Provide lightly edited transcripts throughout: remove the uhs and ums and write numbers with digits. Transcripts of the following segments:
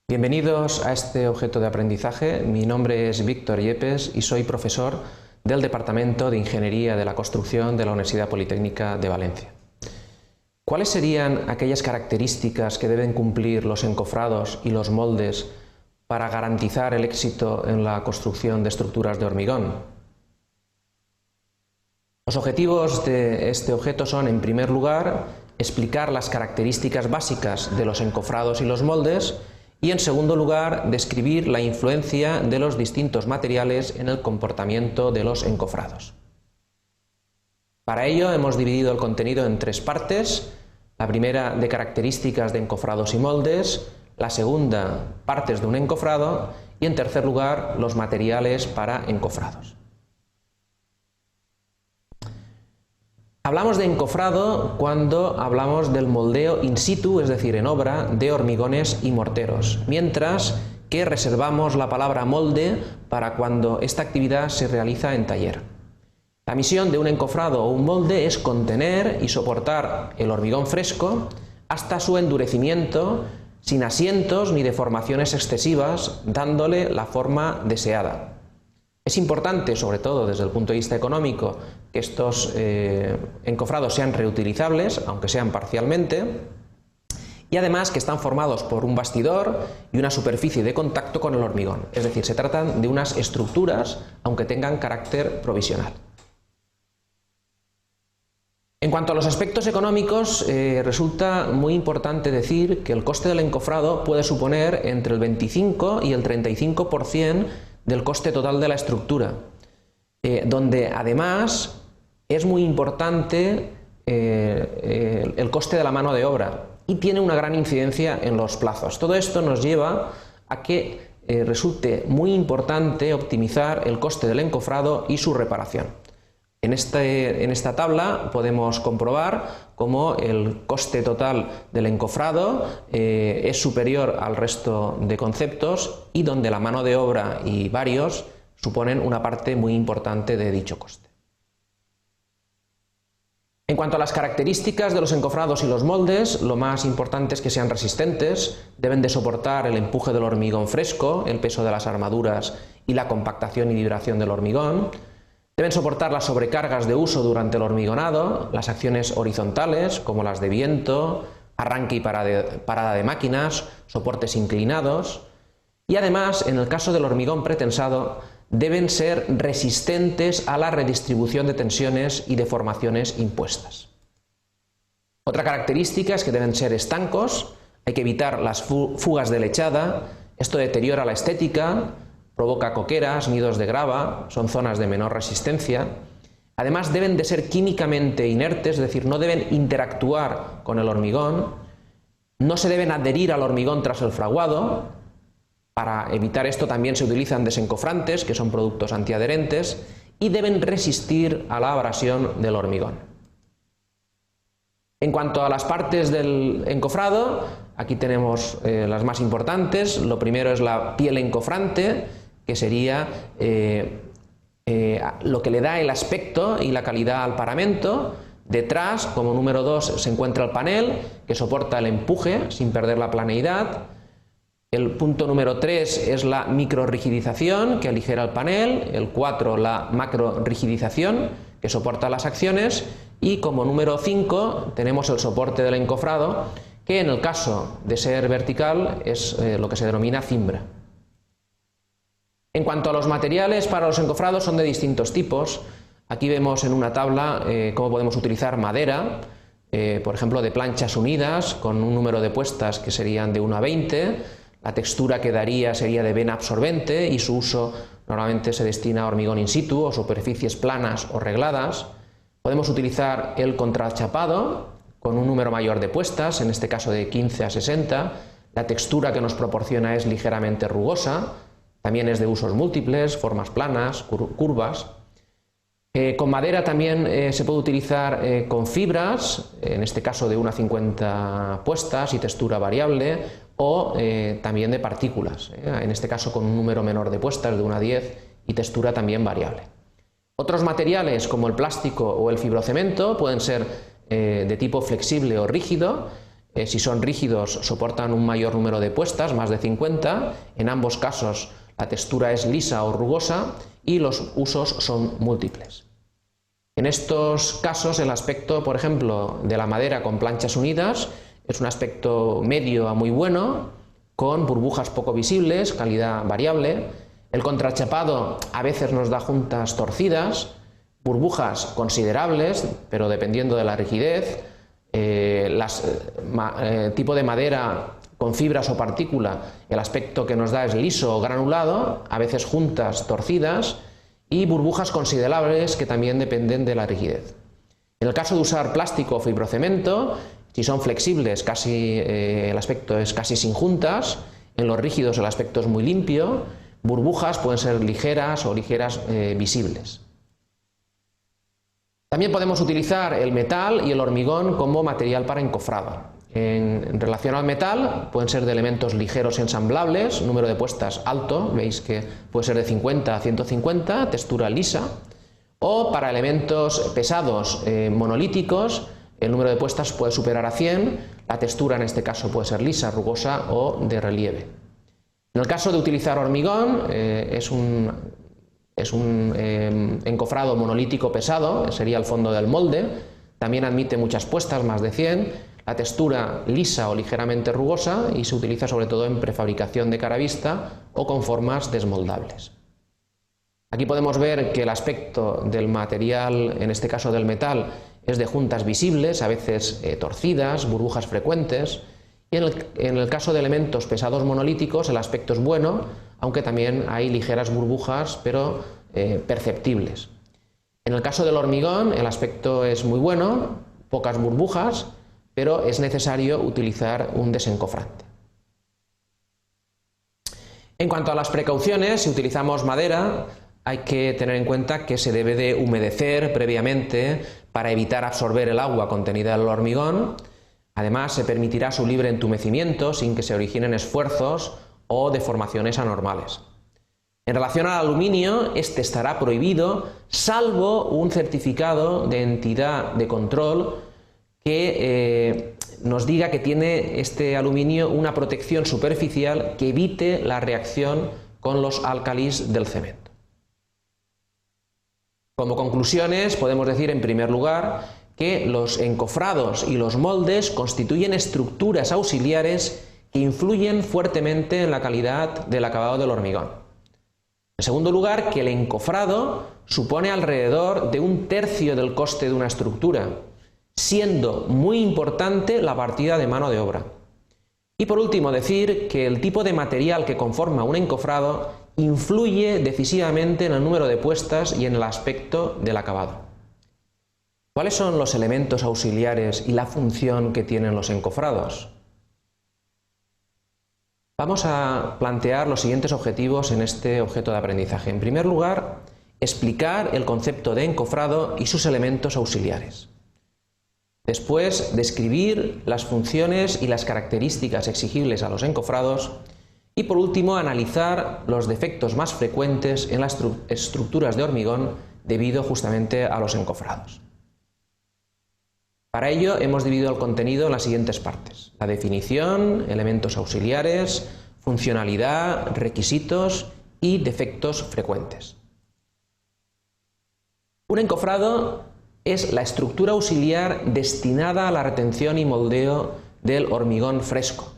Bienvenidos a este objeto de aprendizaje. Mi nombre es Víctor Yepes y soy profesor del Departamento de Ingeniería de la Construcción de la Universidad Politécnica de Valencia. ¿Cuáles serían aquellas características que deben cumplir los encofrados y los moldes para garantizar el éxito en la construcción de estructuras de hormigón? Los objetivos de este objeto son, en primer lugar, explicar las características básicas de los encofrados y los moldes y, en segundo lugar, describir la influencia de los distintos materiales en el comportamiento de los encofrados. Para ello hemos dividido el contenido en tres partes: la primera de características de encofrados y moldes, la segunda partes de un encofrado y, en tercer lugar, los materiales para encofrados. Hablamos de encofrado cuando hablamos del moldeo in situ, es decir, en obra, de hormigones y morteros, mientras que reservamos la palabra molde para cuando esta actividad se realiza en taller. La misión de un encofrado o un molde es contener y soportar el hormigón fresco hasta su endurecimiento, sin asientos ni deformaciones excesivas, dándole la forma deseada. Es importante, sobre todo desde el punto de vista económico, que estos encofrados sean reutilizables, aunque sean parcialmente, y además que están formados por un bastidor y una superficie de contacto con el hormigón. Es decir, se tratan de unas estructuras, aunque tengan carácter provisional. En cuanto a los aspectos económicos, resulta muy importante decir que el coste del encofrado puede suponer entre el 25 y el 35% del coste total de la estructura, donde además es muy importante el coste de la mano de obra y tiene una gran incidencia en los plazos. Todo esto nos lleva a que resulte muy importante optimizar el coste del encofrado y su reparación. En esta tabla podemos comprobar cómo el coste total del encofrado es superior al resto de conceptos y donde la mano de obra y varios suponen una parte muy importante de dicho coste. En cuanto a las características de los encofrados y los moldes, lo más importante es que sean resistentes, deben de soportar el empuje del hormigón fresco, el peso de las armaduras y la compactación y vibración del hormigón. Deben soportar las sobrecargas de uso durante el hormigonado, las acciones horizontales como las de viento, arranque y parada de máquinas, soportes inclinados, y además, en el caso del hormigón pretensado, deben ser resistentes a la redistribución de tensiones y deformaciones impuestas. Otra característica es que deben ser estancos, hay que evitar las fugas de lechada, esto deteriora la estética, provoca coqueras, nidos de grava, son zonas de menor resistencia. Además deben de ser químicamente inertes, es decir, no deben interactuar con el hormigón, no se deben adherir al hormigón tras el fraguado. Para evitar esto también se utilizan desencofrantes, que son productos antiadherentes, y deben resistir a la abrasión del hormigón. En cuanto a las partes del encofrado, aquí tenemos las más importantes. Lo primero es la piel encofrante, que sería lo que le da el aspecto y la calidad al paramento. Detrás, como número 2, se encuentra el panel, que soporta el empuje sin perder la planeidad. El punto número 3 es la microrigidización, que aligera el panel. El 4, la macrorigidización, que soporta las acciones. Y como número 5 tenemos el soporte del encofrado, que en el caso de ser vertical es lo que se denomina cimbra. En cuanto a los materiales para los encofrados, son de distintos tipos. Aquí vemos en una tabla cómo podemos utilizar madera, por ejemplo de planchas unidas con un número de puestas que serían de 1 a 20. La textura que daría sería de vena absorbente y su uso normalmente se destina a hormigón in situ o superficies planas o regladas. Podemos utilizar el contrachapado con un número mayor de puestas, en este caso de 15 a 60. La textura que nos proporciona es ligeramente rugosa. También es de usos múltiples, formas planas, curvas. Con madera también se puede utilizar con fibras, en este caso de 1 a 50 puestas y textura variable, o también de partículas, en este caso con un número menor de puestas, de 1 a 10, y textura también variable. Otros materiales como el plástico o el fibrocemento pueden ser de tipo flexible o rígido, si son rígidos soportan un mayor número de puestas, más de 50, en ambos casos la textura es lisa o rugosa y los usos son múltiples. En estos casos el aspecto, por ejemplo, de la madera con planchas unidas es un aspecto medio a muy bueno, con burbujas poco visibles, calidad variable. El contrachapado a veces nos da juntas torcidas, burbujas considerables, pero dependiendo de la rigidez. Tipo de madera con fibras o partícula, el aspecto que nos da es liso o granulado, a veces juntas, torcidas, y burbujas considerables que también dependen de la rigidez. En el caso de usar plástico o fibrocemento, si son flexibles el aspecto es casi sin juntas, en los rígidos el aspecto es muy limpio, burbujas pueden ser ligeras o ligeras visibles. También podemos utilizar el metal y el hormigón como material para encofrado. En relación al metal, pueden ser de elementos ligeros ensamblables, número de puestas alto, veis que puede ser de 50 a 150, textura lisa, o para elementos pesados monolíticos, el número de puestas puede superar a 100, la textura en este caso puede ser lisa, rugosa o de relieve. En el caso de utilizar hormigón, es un encofrado monolítico pesado, sería el fondo del molde, también admite muchas puestas, más de 100, la textura lisa o ligeramente rugosa y se utiliza sobre todo en prefabricación de cara a vista o con formas desmoldables. Aquí podemos ver que el aspecto del material, en este caso del metal, es de juntas visibles, a veces torcidas, burbujas frecuentes, y en el caso de elementos pesados monolíticos el aspecto es bueno, aunque también hay ligeras burbujas, pero perceptibles. En el caso del hormigón el aspecto es muy bueno, pocas burbujas, pero es necesario utilizar un desencofrante. En cuanto a las precauciones, si utilizamos madera, hay que tener en cuenta que se debe de humedecer previamente para evitar absorber el agua contenida en el hormigón. Además, se permitirá su libre entumecimiento sin que se originen esfuerzos o deformaciones anormales. En relación al aluminio, este estará prohibido salvo un certificado de entidad de control que nos diga que tiene este aluminio una protección superficial que evite la reacción con los álcalis del cemento. Como conclusiones, podemos decir en primer lugar que los encofrados y los moldes constituyen estructuras auxiliares que influyen fuertemente en la calidad del acabado del hormigón. En segundo lugar, que el encofrado supone alrededor de 1/3 del coste de una estructura, siendo muy importante la partida de mano de obra. Y por último, decir que el tipo de material que conforma un encofrado influye decisivamente en el número de puestas y en el aspecto del acabado. ¿Cuáles son los elementos auxiliares y la función que tienen los encofrados? Vamos a plantear los siguientes objetivos en este objeto de aprendizaje. En primer lugar, explicar el concepto de encofrado y sus elementos auxiliares. Después, describir las funciones y las características exigibles a los encofrados. Y por último, analizar los defectos más frecuentes en las estructuras de hormigón debido justamente a los encofrados. Para ello hemos dividido el contenido en las siguientes partes: la definición, elementos auxiliares, funcionalidad, requisitos y defectos frecuentes. Un encofrado es la estructura auxiliar destinada a la retención y moldeo del hormigón fresco.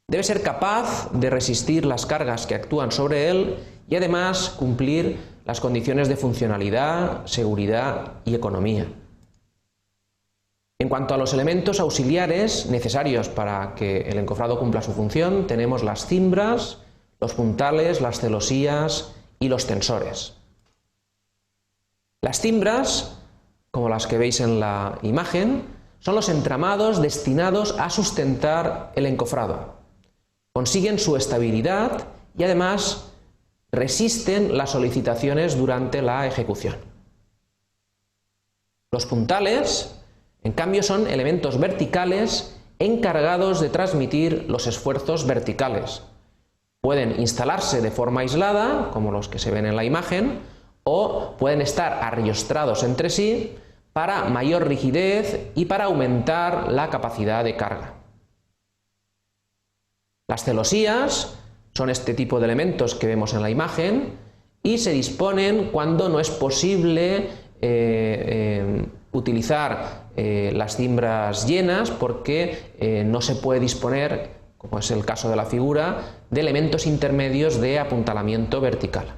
Debe ser capaz de resistir las cargas que actúan sobre él y además cumplir las condiciones de funcionalidad, seguridad y economía. En cuanto a los elementos auxiliares necesarios para que el encofrado cumpla su función, tenemos las cimbras, los puntales, las celosías y los tensores. Las cimbras, como las que veis en la imagen, son los entramados destinados a sustentar el encofrado. Consiguen su estabilidad y además resisten las solicitaciones durante la ejecución. Los puntales, en cambio, son elementos verticales encargados de transmitir los esfuerzos verticales. Pueden instalarse de forma aislada, como los que se ven en la imagen, o pueden estar arriostrados entre sí para mayor rigidez y para aumentar la capacidad de carga. Las celosías son este tipo de elementos que vemos en la imagen y se disponen cuando no es posible utilizar las cimbras llenas porque no se puede disponer, como es el caso de la figura, de elementos intermedios de apuntalamiento vertical.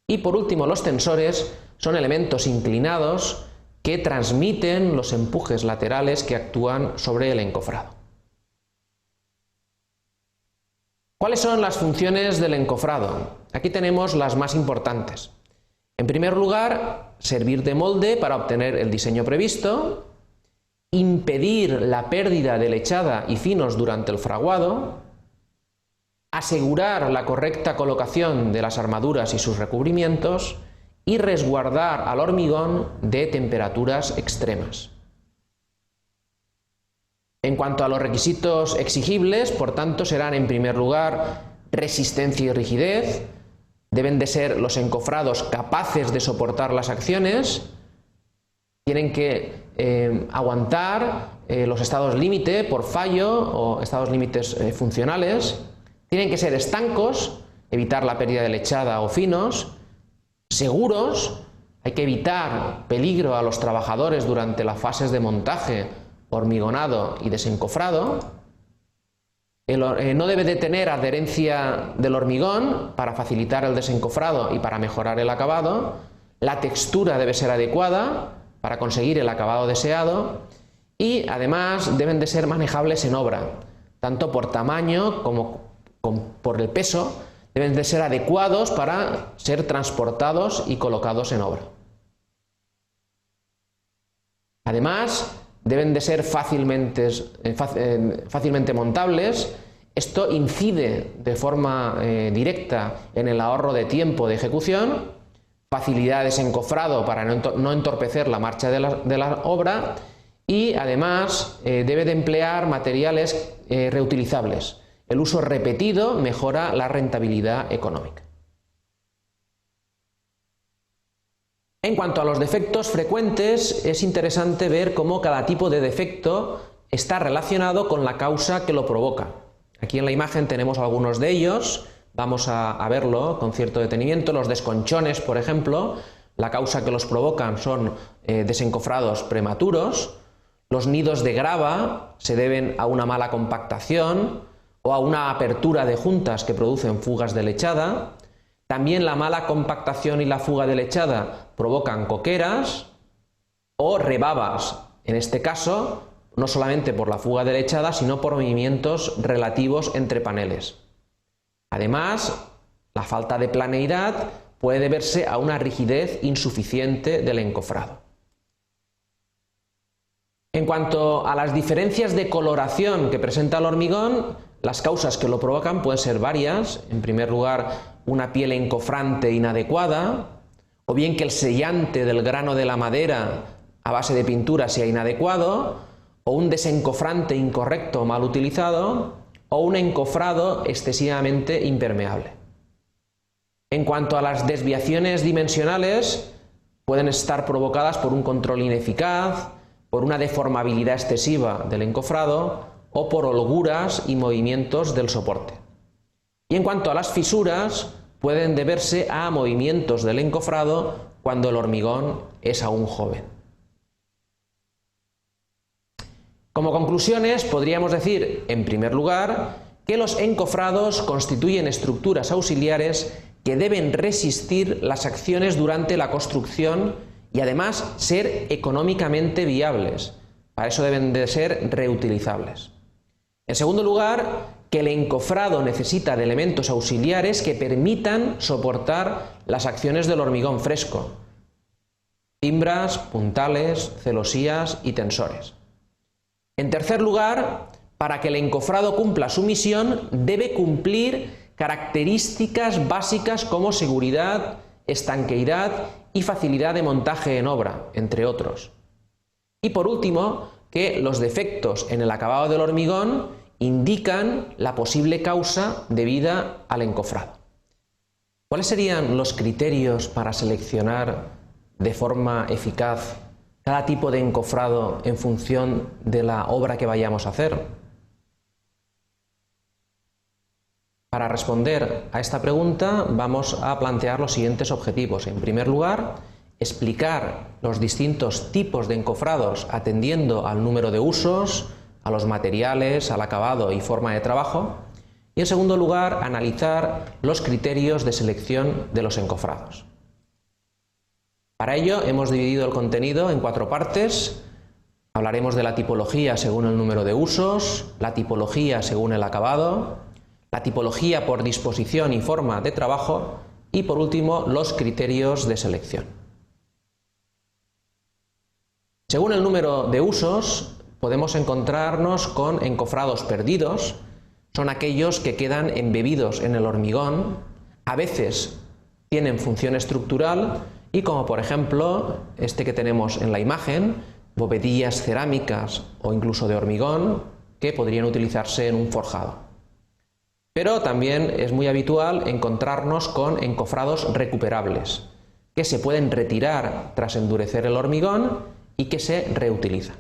Y por último, los tensores son elementos inclinados que transmiten los empujes laterales que actúan sobre el encofrado. ¿Cuáles son las funciones del encofrado? Aquí tenemos las más importantes. En primer lugar, servir de molde para obtener el diseño previsto, impedir la pérdida de lechada y finos durante el fraguado, asegurar la correcta colocación de las armaduras y sus recubrimientos y resguardar al hormigón de temperaturas extremas. En cuanto a los requisitos exigibles, por tanto, serán en primer lugar resistencia y rigidez. Deben de ser los encofrados capaces de soportar las acciones, tienen que aguantar los estados límite por fallo o estados límites funcionales, tienen que ser estancos, evitar la pérdida de lechada o finos, seguros, hay que evitar peligro a los trabajadores durante las fases de montaje, hormigonado y desencofrado. No debe de tener adherencia del hormigón para facilitar el desencofrado y para mejorar el acabado. La textura debe ser adecuada para conseguir el acabado deseado y además deben de ser manejables en obra, tanto por tamaño como por el peso, deben de ser adecuados para ser transportados y colocados en obra. Además, deben de ser fácilmente montables. Esto incide de forma directa en el ahorro de tiempo de ejecución, facilidad de desencofrado para no entorpecer la marcha de la obra y además debe de emplear materiales reutilizables. El uso repetido mejora la rentabilidad económica. En cuanto a los defectos frecuentes, es interesante ver cómo cada tipo de defecto está relacionado con la causa que lo provoca. Aquí en la imagen tenemos algunos de ellos, vamos a verlo con cierto detenimiento. Los desconchones, por ejemplo, la causa que los provocan son desencofrados prematuros. Los nidos de grava se deben a una mala compactación o a una apertura de juntas que producen fugas de lechada. También la mala compactación y la fuga de lechada provocan coqueras o rebabas, en este caso no solamente por la fuga de lechada, sino por movimientos relativos entre paneles. Además, la falta de planeidad puede deberse a una rigidez insuficiente del encofrado. En cuanto a las diferencias de coloración que presenta el hormigón, las causas que lo provocan pueden ser varias. En primer lugar, una piel encofrante inadecuada, o bien que el sellante del grano de la madera a base de pintura sea inadecuado, o un desencofrante incorrecto o mal utilizado, o un encofrado excesivamente impermeable. En cuanto a las desviaciones dimensionales, pueden estar provocadas por un control ineficaz, por una deformabilidad excesiva del encofrado o por holguras y movimientos del soporte. Y en cuanto a las fisuras, pueden deberse a movimientos del encofrado cuando el hormigón es aún joven. Como conclusiones, podríamos decir, en primer lugar, que los encofrados constituyen estructuras auxiliares que deben resistir las acciones durante la construcción y además ser económicamente viables. Para eso deben de ser reutilizables. En segundo lugar, que el encofrado necesita de elementos auxiliares que permitan soportar las acciones del hormigón fresco: cimbras, puntales, celosías y tensores. En tercer lugar, para que el encofrado cumpla su misión, debe cumplir características básicas como seguridad, estanqueidad y facilidad de montaje en obra, entre otros. Y por último, que los defectos en el acabado del hormigón indican la posible causa debida al encofrado. ¿Cuáles serían los criterios para seleccionar de forma eficaz cada tipo de encofrado en función de la obra que vayamos a hacer? Para responder a esta pregunta vamos a plantear los siguientes objetivos. En primer lugar, explicar los distintos tipos de encofrados atendiendo al número de usos, a los materiales, al acabado y forma de trabajo. Y en segundo lugar, analizar los criterios de selección de los encofrados. Para ello hemos dividido el contenido en 4 partes. Hablaremos de la tipología según el número de usos, la tipología según el acabado, la tipología por disposición y forma de trabajo y, por último, los criterios de selección. Según el número de usos, podemos encontrarnos con encofrados perdidos. Son aquellos que quedan embebidos en el hormigón, a veces tienen función estructural y, como por ejemplo este que tenemos en la imagen, bovedillas cerámicas o incluso de hormigón que podrían utilizarse en un forjado. Pero también es muy habitual encontrarnos con encofrados recuperables, que se pueden retirar tras endurecer el hormigón y que se reutilizan.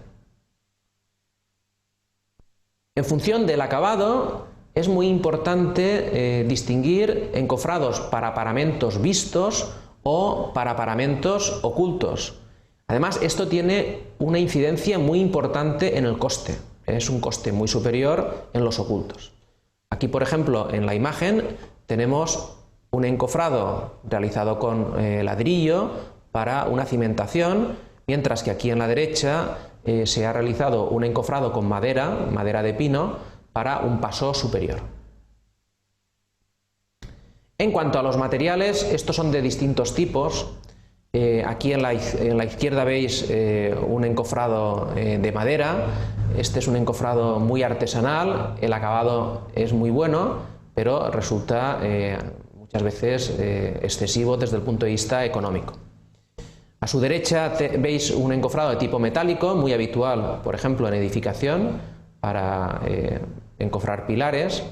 En función del acabado, es muy importante distinguir encofrados para paramentos vistos o para paramentos ocultos. Además, esto tiene una incidencia muy importante en el coste. Es un coste muy superior en los ocultos. Aquí, por ejemplo, en la imagen tenemos un encofrado realizado con ladrillo para una cimentación, mientras que aquí en la derecha se ha realizado un encofrado con madera de pino, para un paso superior. En cuanto a los materiales, estos son de distintos tipos. Aquí en la izquierda veis un encofrado de madera. Este es un encofrado muy artesanal, el acabado es muy bueno, pero resulta muchas veces excesivo desde el punto de vista económico. A su derecha veis un encofrado de tipo metálico, muy habitual, por ejemplo, en edificación, para encofrar pilares,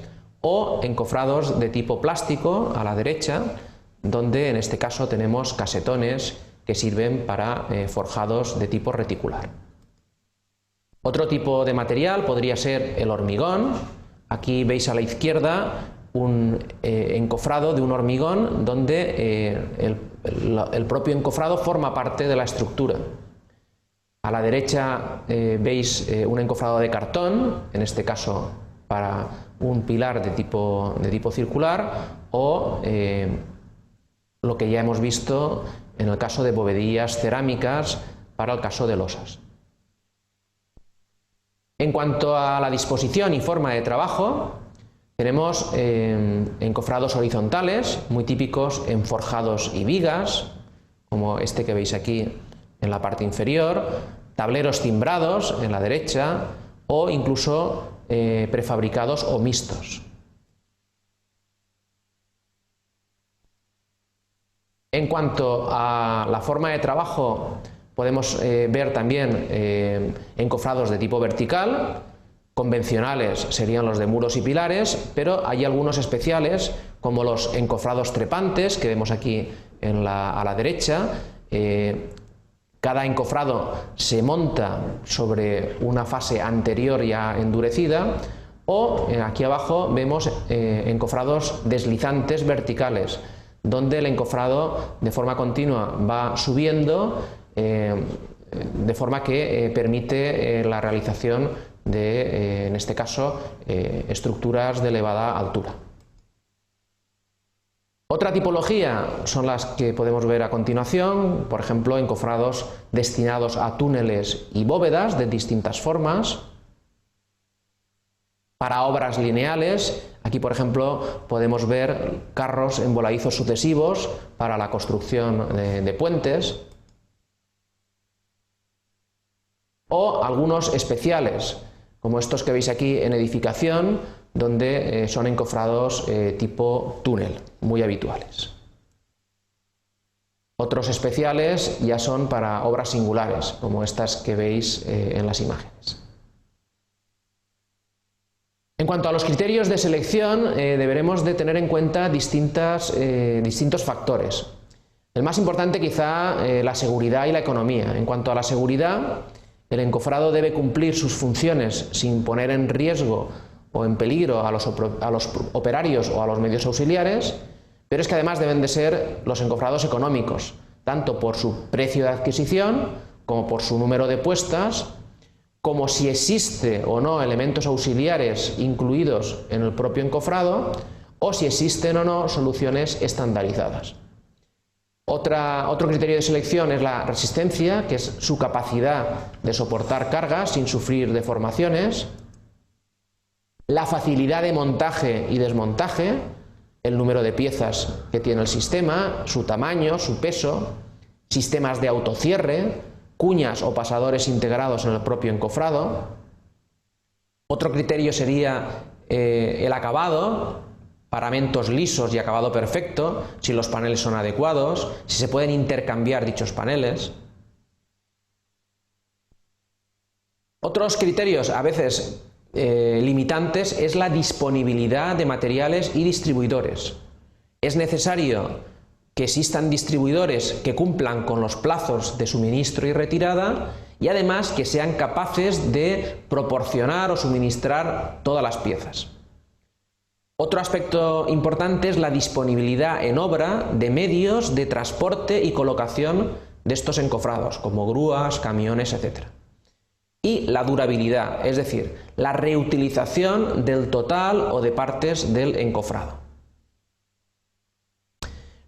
o encofrados de tipo plástico a la derecha, donde en este caso tenemos casetones que sirven para forjados de tipo reticular. Otro tipo de material podría ser el hormigón. Aquí veis a la izquierda un encofrado de un hormigón donde el propio encofrado forma parte de la estructura. A la derecha veis un encofrado de cartón, en este caso para un pilar de tipo circular, o lo que ya hemos visto en el caso de bovedillas cerámicas para el caso de losas. En cuanto a la disposición y forma de trabajo, tenemos encofrados horizontales, muy típicos en forjados y vigas, como este que veis aquí en la parte inferior, tableros timbrados en la derecha o incluso prefabricados o mixtos. En cuanto a la forma de trabajo, podemos ver también encofrados de tipo vertical. Convencionales serían los de muros y pilares, pero hay algunos especiales como los encofrados trepantes que vemos aquí a la derecha. Cada encofrado se monta sobre una fase anterior ya endurecida, o aquí abajo vemos encofrados deslizantes verticales, donde el encofrado de forma continua va subiendo de forma que permite la realización de, en este caso, estructuras de elevada altura. Otra tipología son las que podemos ver a continuación, por ejemplo, encofrados destinados a túneles y bóvedas de distintas formas. Para obras lineales, aquí por ejemplo podemos ver carros en voladizos sucesivos para la construcción de puentes, o algunos especiales, como estos que veis aquí en edificación, donde son encofrados tipo túnel, muy habituales. Otros especiales ya son para obras singulares, como estas que veis en las imágenes. En cuanto a los criterios de selección, deberemos de tener en cuenta distintos factores. El más importante quizá la seguridad y la economía. En cuanto a la seguridad, el encofrado debe cumplir sus funciones sin poner en riesgo o en peligro a los operarios o a los medios auxiliares, pero es que además deben de ser los encofrados económicos, tanto por su precio de adquisición como por su número de puestas, como si existe o no elementos auxiliares incluidos en el propio encofrado, o si existen o no soluciones estandarizadas. Otro criterio de selección es la resistencia, que es su capacidad de soportar cargas sin sufrir deformaciones, la facilidad de montaje y desmontaje, el número de piezas que tiene el sistema, su tamaño, su peso, sistemas de autocierre, cuñas o pasadores integrados en el propio encofrado. Otro criterio sería el acabado, paramentos lisos y acabado perfecto, si los paneles son adecuados, si se pueden intercambiar dichos paneles. Otros criterios a veces limitantes es la disponibilidad de materiales y distribuidores. Es necesario que existan distribuidores que cumplan con los plazos de suministro y retirada y además que sean capaces de proporcionar o suministrar todas las piezas. Otro aspecto importante es la disponibilidad en obra de medios de transporte y colocación de estos encofrados, como grúas, camiones, etc. Y la durabilidad, es decir, la reutilización del total o de partes del encofrado.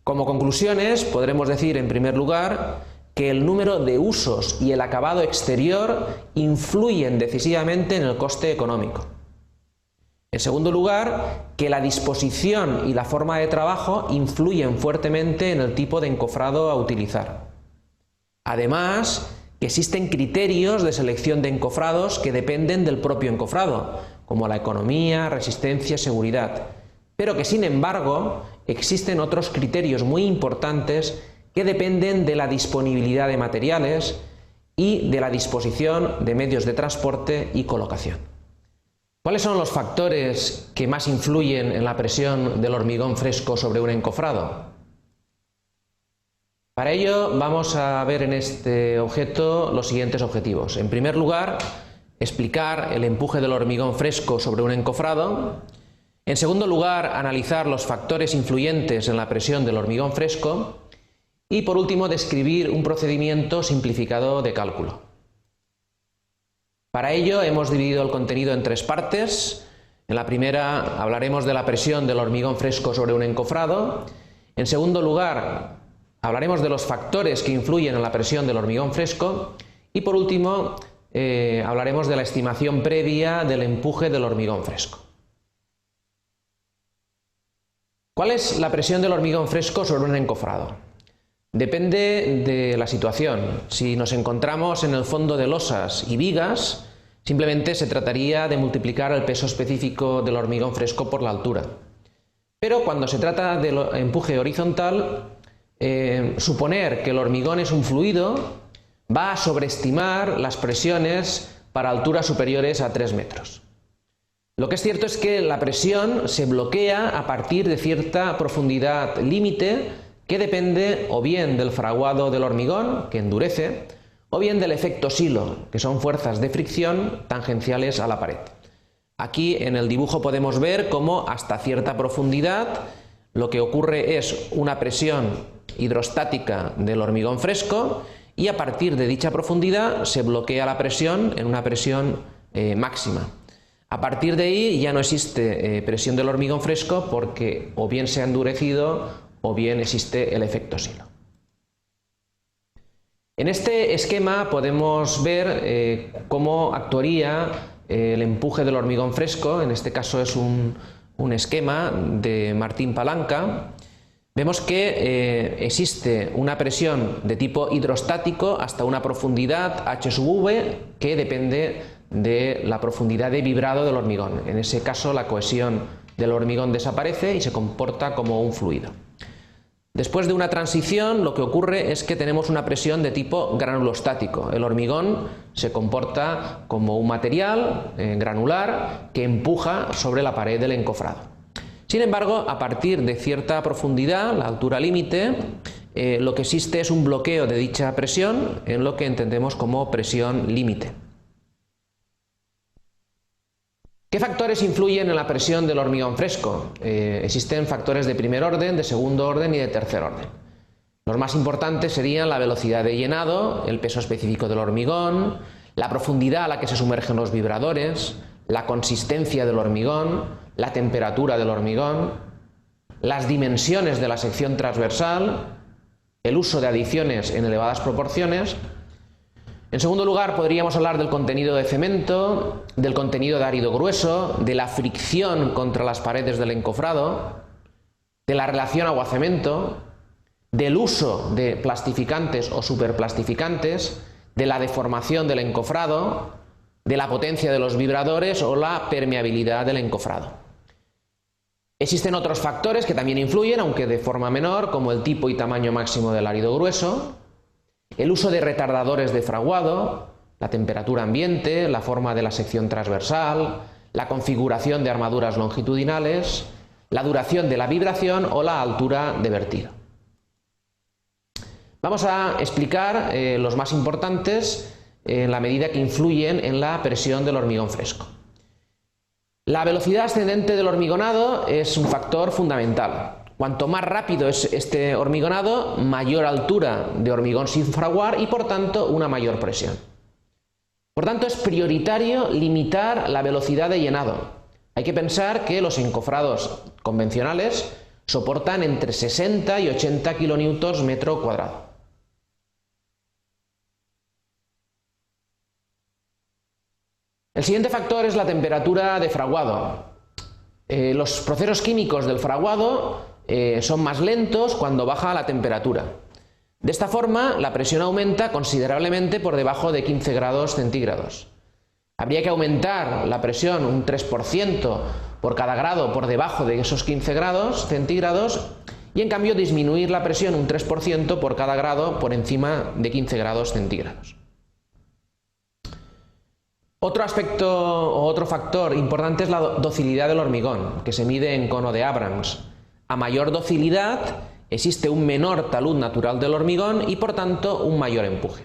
Como conclusiones, podremos decir en primer lugar que el número de usos y el acabado exterior influyen decisivamente en el coste económico. En segundo lugar, que la disposición y la forma de trabajo influyen fuertemente en el tipo de encofrado a utilizar. Además, que existen criterios de selección de encofrados que dependen del propio encofrado, como la economía, resistencia, seguridad, pero que sin embargo existen otros criterios muy importantes que dependen de la disponibilidad de materiales y de la disposición de medios de transporte y colocación. ¿Cuáles son los factores que más influyen en la presión del hormigón fresco sobre un encofrado? Para ello vamos a ver en este objeto los siguientes objetivos. En primer lugar, explicar el empuje del hormigón fresco sobre un encofrado. En segundo lugar, analizar los factores influyentes en la presión del hormigón fresco. Y por último, describir un procedimiento simplificado de cálculo. Para ello hemos dividido el contenido en tres partes. En la primera hablaremos de la presión del hormigón fresco sobre un encofrado. En segundo lugar, hablaremos de los factores que influyen en la presión del hormigón fresco y por último hablaremos de la estimación previa del empuje del hormigón fresco. ¿Cuál es la presión del hormigón fresco sobre un encofrado? Depende de la situación. Si nos encontramos en el fondo de losas y vigas, simplemente se trataría de multiplicar el peso específico del hormigón fresco por la altura. Pero cuando se trata del empuje horizontal, suponer que el hormigón es un fluido va a sobreestimar las presiones para alturas superiores a 3 metros. Lo que es cierto es que la presión se bloquea a partir de cierta profundidad límite que depende o bien del fraguado del hormigón, que endurece, o bien del efecto silo, que son fuerzas de fricción tangenciales a la pared. Aquí en el dibujo podemos ver cómo hasta cierta profundidad lo que ocurre es una presión hidrostática del hormigón fresco y a partir de dicha profundidad se bloquea la presión en una presión máxima. A partir de ahí ya no existe presión del hormigón fresco porque o bien se ha endurecido o bien existe el efecto silo. En este esquema podemos ver cómo actuaría el empuje del hormigón fresco. En este caso es un esquema de Martín Palanca. Vemos que existe una presión de tipo hidrostático hasta una profundidad H sub V que depende de la profundidad de vibrado del hormigón. En ese caso la cohesión del hormigón desaparece y se comporta como un fluido. Después de una transición lo que ocurre es que tenemos una presión de tipo granulostático. El hormigón se comporta como un material granular que empuja sobre la pared del encofrado. Sin embargo, a partir de cierta profundidad, la altura límite, lo que existe es un bloqueo de dicha presión en lo que entendemos como presión límite. ¿Qué factores influyen en la presión del hormigón fresco? Existen factores de primer orden, de segundo orden y de tercer orden. Los más importantes serían la velocidad de llenado, el peso específico del hormigón, la profundidad a la que se sumergen los vibradores, la consistencia del hormigón, la temperatura del hormigón, las dimensiones de la sección transversal, el uso de adiciones en elevadas proporciones. En segundo lugar, podríamos hablar del contenido de cemento, del contenido de árido grueso, de la fricción contra las paredes del encofrado, de la relación agua-cemento, del uso de plastificantes o superplastificantes, de la deformación del encofrado, de la potencia de los vibradores o la permeabilidad del encofrado. Existen otros factores que también influyen, aunque de forma menor, como el tipo y tamaño máximo del árido grueso, el uso de retardadores de fraguado, la temperatura ambiente, la forma de la sección transversal, la configuración de armaduras longitudinales, la duración de la vibración o la altura de vertido. Vamos a explicar los más importantes en la medida que influyen en la presión del hormigón fresco. La velocidad ascendente del hormigonado es un factor fundamental. Cuanto más rápido es este hormigonado, mayor altura de hormigón sin fraguar y por tanto una mayor presión. Por tanto, es prioritario limitar la velocidad de llenado. Hay que pensar que los encofrados convencionales soportan entre 60 y 80 kN metro cuadrado. El siguiente factor es la temperatura de fraguado. Los procesos químicos del fraguado son más lentos cuando baja la temperatura. De esta forma, la presión aumenta considerablemente por debajo de 15 grados centígrados. Habría que aumentar la presión un 3% por cada grado por debajo de esos 15 grados centígrados y en cambio disminuir la presión un 3% por cada grado por encima de 15 grados centígrados. Otro aspecto o otro factor importante es la docilidad del hormigón, que se mide en cono de Abrams. A mayor docilidad existe un menor talud natural del hormigón y por tanto un mayor empuje.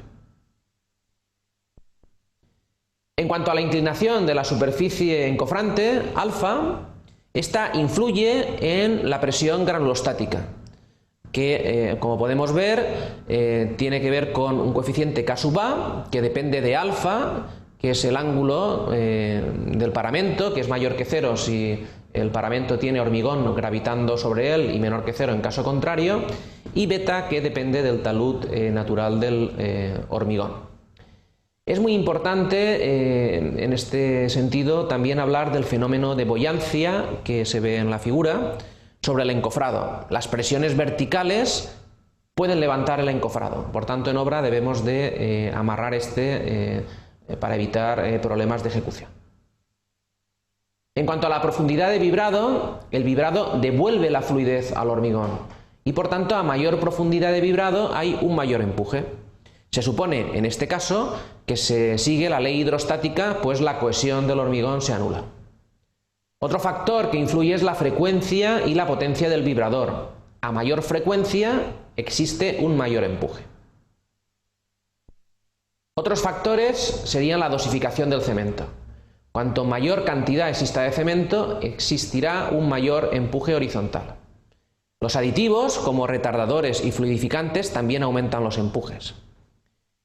En cuanto a la inclinación de la superficie encofrante, alfa, esta influye en la presión granulostática, que como podemos ver tiene que ver con un coeficiente K sub A que depende de alfa, que es el ángulo del paramento, que es mayor que 0 si el paramento tiene hormigón gravitando sobre él y menor que 0 en caso contrario, y beta, que depende del talud natural del hormigón. Es muy importante en este sentido también hablar del fenómeno de boyancia que se ve en la figura sobre el encofrado. Las presiones verticales pueden levantar el encofrado, por tanto en obra debemos de amarrar para evitar problemas de ejecución. En cuanto a la profundidad de vibrado, el vibrado devuelve la fluidez al hormigón y por tanto a mayor profundidad de vibrado hay un mayor empuje. Se supone en este caso que se sigue la ley hidrostática, pues la cohesión del hormigón se anula. Otro factor que influye es la frecuencia y la potencia del vibrador. A mayor frecuencia existe un mayor empuje. Otros factores serían la dosificación del cemento. Cuanto mayor cantidad exista de cemento, existirá un mayor empuje horizontal. Los aditivos, como retardadores y fluidificantes, también aumentan los empujes.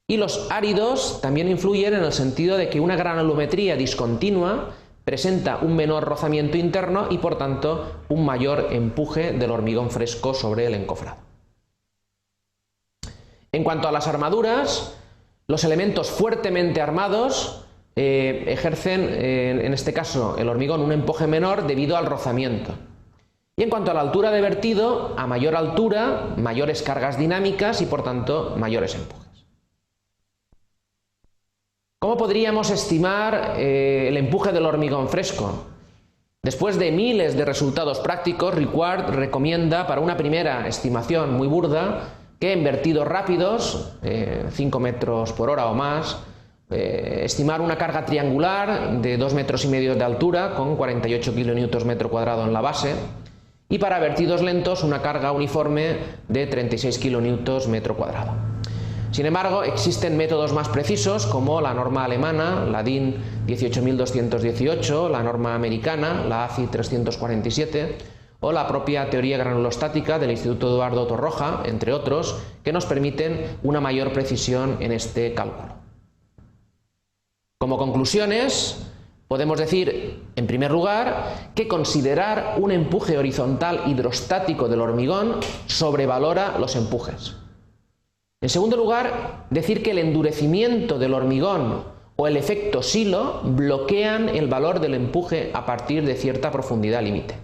Y los áridos también influyen en el sentido de que una granulometría discontinua presenta un menor rozamiento interno y por tanto un mayor empuje del hormigón fresco sobre el encofrado. En cuanto a las armaduras, los elementos fuertemente armados ejercen, en este caso el hormigón, un empuje menor debido al rozamiento. Y en cuanto a la altura de vertido, a mayor altura, mayores cargas dinámicas y por tanto mayores empujes. ¿Cómo podríamos estimar el empuje del hormigón fresco? Después de miles de resultados prácticos, Ricard recomienda para una primera estimación muy burda que en vertidos rápidos, 5 metros por hora o más, estimar una carga triangular de 2,5 metros de altura con 48 kN metro cuadrado en la base, y para vertidos lentos una carga uniforme de 36 kN metro cuadrado. Sin embargo, existen métodos más precisos como la norma alemana, la DIN 18218, la norma americana, la ACI 347, o la propia teoría granulostática del Instituto Eduardo Torroja, entre otros, que nos permiten una mayor precisión en este cálculo. Como conclusiones, podemos decir, en primer lugar, que considerar un empuje horizontal hidrostático del hormigón sobrevalora los empujes. En segundo lugar, decir que el endurecimiento del hormigón o el efecto silo bloquean el valor del empuje a partir de cierta profundidad límite.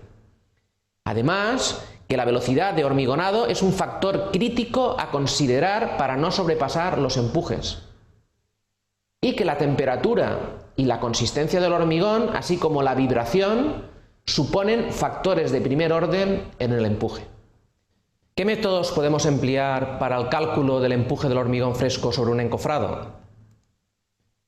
Además, que la velocidad de hormigonado es un factor crítico a considerar para no sobrepasar los empujes. Y que la temperatura y la consistencia del hormigón, así como la vibración, suponen factores de primer orden en el empuje. ¿Qué métodos podemos emplear para el cálculo del empuje del hormigón fresco sobre un encofrado?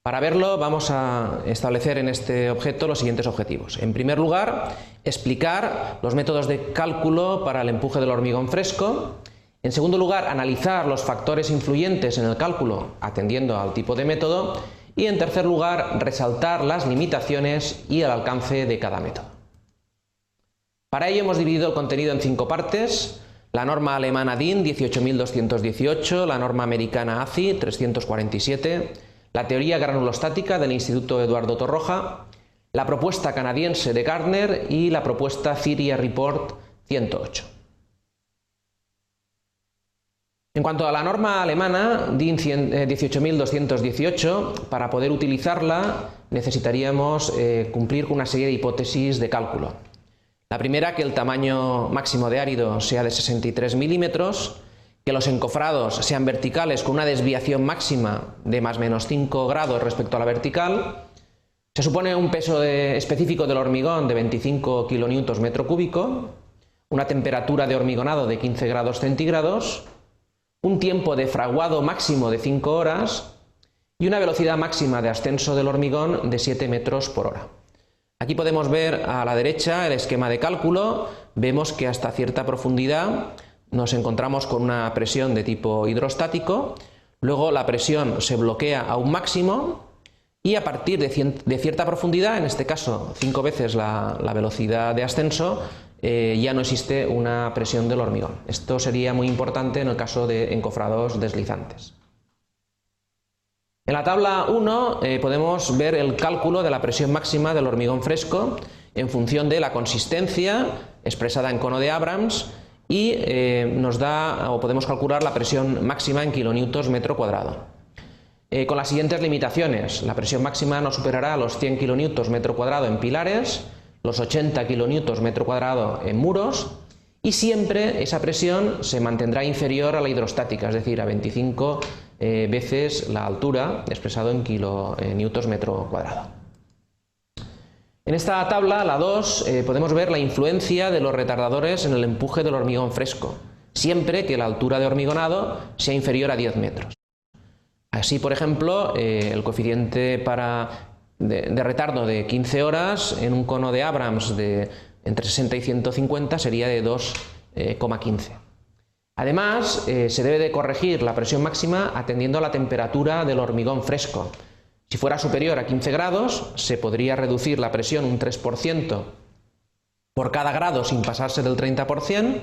Para verlo, vamos a establecer en este objeto los siguientes objetivos. En primer lugar, explicar los métodos de cálculo para el empuje del hormigón fresco. En segundo lugar, analizar los factores influyentes en el cálculo atendiendo al tipo de método. Y en tercer lugar, resaltar las limitaciones y el alcance de cada método. Para ello hemos dividido el contenido en 5 partes. La norma alemana DIN 18218, la norma americana ACI 347, la teoría granulostática del Instituto Eduardo Torroja, la propuesta canadiense de Gardner y la propuesta CIRIA Report 108. En cuanto a la norma alemana DIN 18218, para poder utilizarla necesitaríamos cumplir con una serie de hipótesis de cálculo. La primera, que el tamaño máximo de árido sea de 63 milímetros, que los encofrados sean verticales con una desviación máxima de más o menos 5 grados respecto a la vertical. Se supone un peso específico del hormigón de 25 kilonewtons metro cúbico, una temperatura de hormigonado de 15 grados centígrados, un tiempo de fraguado máximo de 5 horas y una velocidad máxima de ascenso del hormigón de 7 metros por hora. Aquí podemos ver a la derecha el esquema de cálculo. Vemos que hasta cierta profundidad nos encontramos con una presión de tipo hidrostático, luego la presión se bloquea a un máximo y a partir de cierta profundidad, en este caso 5 veces la velocidad de ascenso, ya no existe una presión del hormigón. Esto sería muy importante en el caso de encofrados deslizantes. En la tabla 1 podemos ver el cálculo de la presión máxima del hormigón fresco en función de la consistencia expresada en cono de Abrams y nos da, o podemos calcular la presión máxima en kilonewtons metro cuadrado. Con las siguientes limitaciones: la presión máxima no superará los 100 kilonewtons metro cuadrado en pilares, los 80 kilonewtons metro cuadrado en muros, y siempre esa presión se mantendrá inferior a la hidrostática, es decir, a 25 veces la altura, expresado en kilonewtons metro cuadrado. En esta tabla, la 2, podemos ver la influencia de los retardadores en el empuje del hormigón fresco, siempre que la altura de hormigonado sea inferior a 10 metros. Así, por ejemplo, el coeficiente de retardo de 15 horas en un cono de Abrams de entre 60 y 150 sería de 2,15. Además, se debe de corregir la presión máxima atendiendo a la temperatura del hormigón fresco. Si fuera superior a 15 grados, se podría reducir la presión un 3% por cada grado sin pasarse del 30%.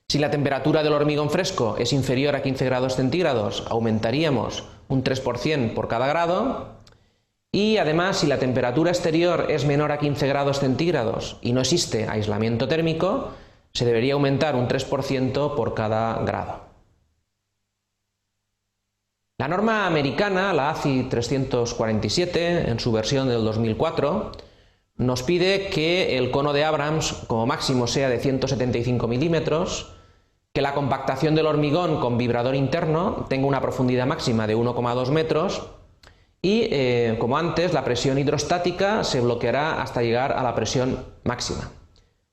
Si la temperatura del hormigón fresco es inferior a 15 grados centígrados, aumentaríamos un 3% por cada grado. Y además, si la temperatura exterior es menor a 15 grados centígrados y no existe aislamiento térmico, se debería aumentar un 3% por cada grado. La norma americana, la ACI 347, en su versión del 2004, nos pide que el cono de Abrams como máximo sea de 175 milímetros, que la compactación del hormigón con vibrador interno tenga una profundidad máxima de 1,2 metros y, como antes, la presión hidrostática se bloqueará hasta llegar a la presión máxima.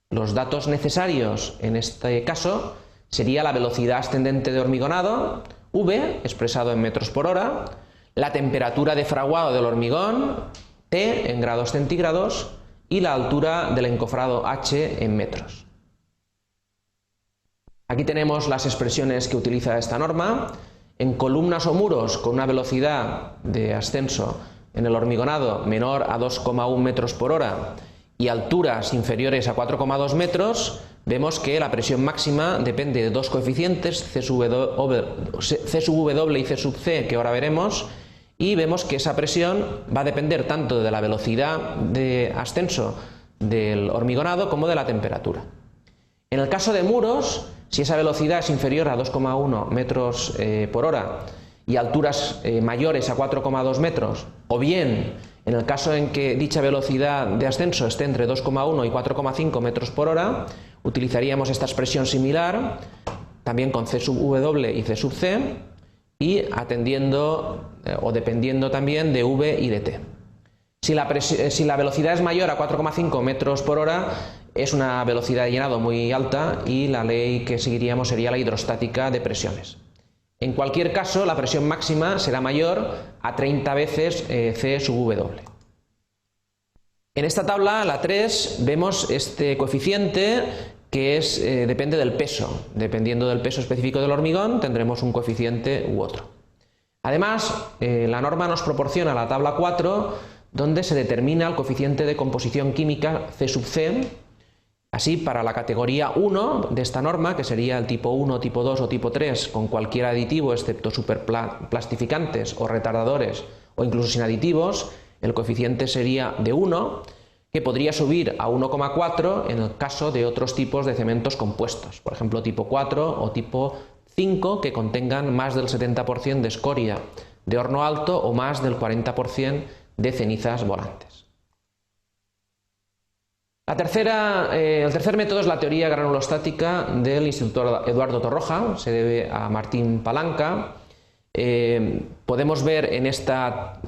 Los datos necesarios en este caso sería la velocidad ascendente de hormigonado, V, expresado en metros por hora, la temperatura de fraguado del hormigón, T, en grados centígrados, y la altura del encofrado H en metros. Aquí tenemos las expresiones que utiliza esta norma. en columnas o muros con una velocidad de ascenso en el hormigonado menor a 2,1 metros por hora y alturas inferiores a 4,2 metros, vemos que la presión máxima depende de dos coeficientes, C sub W y C sub C, que ahora veremos, y vemos que esa presión va a depender tanto de la velocidad de ascenso del hormigonado como de la temperatura. En el caso de muros, si esa velocidad es inferior a 2,1 metros por hora y alturas mayores a 4,2 metros, o bien en el caso en que dicha velocidad de ascenso esté entre 2,1 y 4,5 metros por hora, utilizaríamos esta expresión similar, también con C sub W y C sub C, y atendiendo o dependiendo también de V y de T. Si la velocidad es mayor a 4,5 metros por hora, es una velocidad de llenado muy alta y la ley que seguiríamos sería la hidrostática de presiones. En cualquier caso, la presión máxima será mayor a 30 veces C sub W. En esta tabla, la 3, vemos este coeficiente que depende del peso. Dependiendo del peso específico del hormigón, tendremos un coeficiente u otro. Además, la norma nos proporciona la tabla 4, donde se determina el coeficiente de composición química C sub C. Así, para la categoría 1 de esta norma, que sería el tipo 1, tipo 2 o tipo 3, con cualquier aditivo excepto superplastificantes o retardadores o incluso sin aditivos, el coeficiente sería de 1, que podría subir a 1,4 en el caso de otros tipos de cementos compuestos, por ejemplo tipo 4 o tipo 5, que contengan más del 70% de escoria de horno alto o más del 40% de cenizas volantes. El tercer método es la teoría granulostática del Instituto Eduardo Torroja, se debe a Martín Palanca. Podemos ver en esta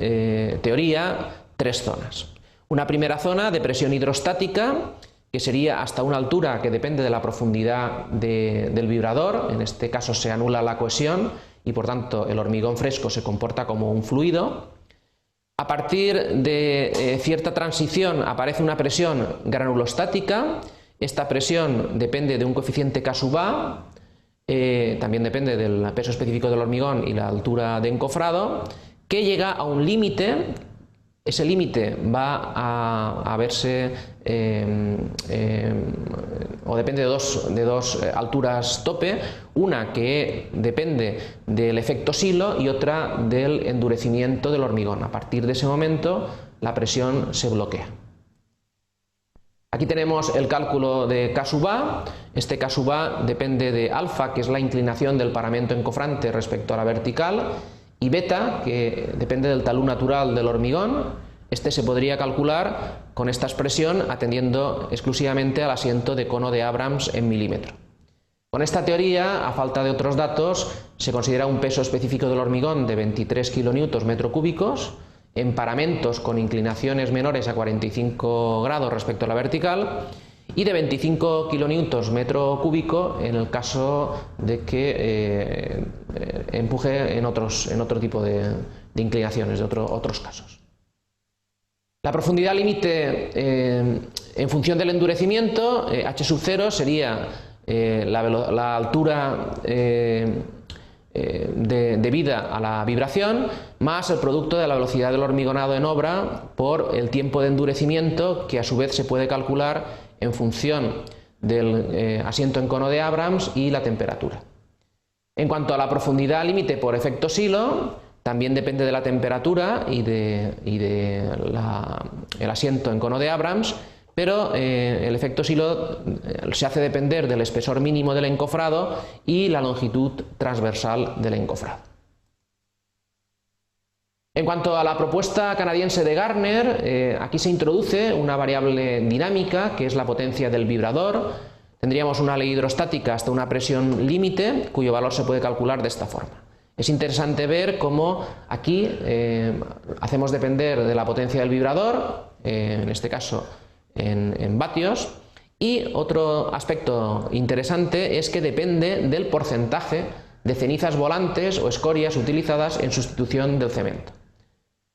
teoría tres zonas. Una primera zona de presión hidrostática, que sería hasta una altura que depende de la profundidad del vibrador, en este caso se anula la cohesión y por tanto el hormigón fresco se comporta como un fluido. A partir de cierta transición aparece una presión granulostática. Esta presión depende de un coeficiente K sub A, también depende del peso específico del hormigón y la altura de encofrado, que llega a un límite. Ese límite va a verse o depende de dos alturas tope, una que depende del efecto silo y otra del endurecimiento del hormigón. A partir de ese momento la presión se bloquea. Aquí tenemos el cálculo de K sub A. Este K sub A depende de alfa, que es la inclinación del paramento encofrante respecto a la vertical, y beta, que depende del talud natural del hormigón. Este se podría calcular con esta expresión atendiendo exclusivamente al asiento de cono de Abrams en milímetro. Con esta teoría, a falta de otros datos, se considera un peso específico del hormigón de 23 kN metro cúbicos en paramentos con inclinaciones menores a 45 grados respecto a la vertical y de 25 kN metro cúbico en el caso de que empuje en otro tipo de inclinaciones, de otros casos. La profundidad límite en función del endurecimiento, H sub 0 sería la altura debida a la vibración más el producto de la velocidad del hormigonado en obra por el tiempo de endurecimiento, que a su vez se puede calcular en función del asiento en cono de Abrams y la temperatura. En cuanto a la profundidad límite por efecto silo, también depende de la temperatura y de el asiento en cono de Abrams, pero el efecto silo se hace depender del espesor mínimo del encofrado y la longitud transversal del encofrado. En cuanto a la propuesta canadiense de Gardner, aquí se introduce una variable dinámica que es la potencia del vibrador. Tendríamos una ley hidrostática hasta una presión límite cuyo valor se puede calcular de esta forma. Es interesante ver cómo aquí hacemos depender de la potencia del vibrador, en este caso en vatios, y otro aspecto interesante es que depende del porcentaje de cenizas volantes o escorias utilizadas en sustitución del cemento.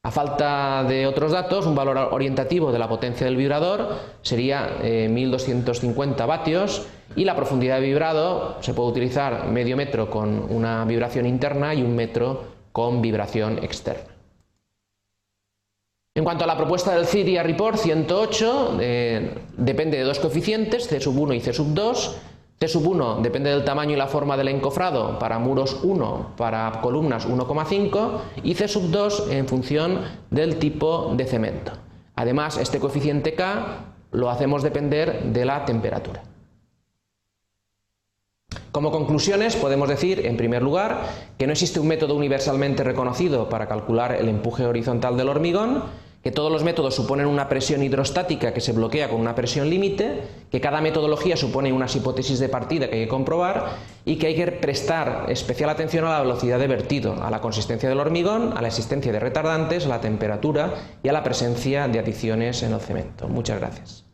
A falta de otros datos, un valor orientativo de la potencia del vibrador sería 1250 vatios y la profundidad de vibrado se puede utilizar medio metro con una vibración interna y 1 metro con vibración externa. En cuanto a la propuesta del CIRIA Report 108, depende de dos coeficientes, C1 y C2. C1 depende del tamaño y la forma del encofrado, para muros 1, para columnas 1,5 y C2 en función del tipo de cemento. Además, este coeficiente K lo hacemos depender de la temperatura. Como conclusiones podemos decir, en primer lugar, que no existe un método universalmente reconocido para calcular el empuje horizontal del hormigón, que todos los métodos suponen una presión hidrostática que se bloquea con una presión límite, que cada metodología supone unas hipótesis de partida que hay que comprobar y que hay que prestar especial atención a la velocidad de vertido, a la consistencia del hormigón, a la existencia de retardantes, a la temperatura y a la presencia de adiciones en el cemento. Muchas gracias.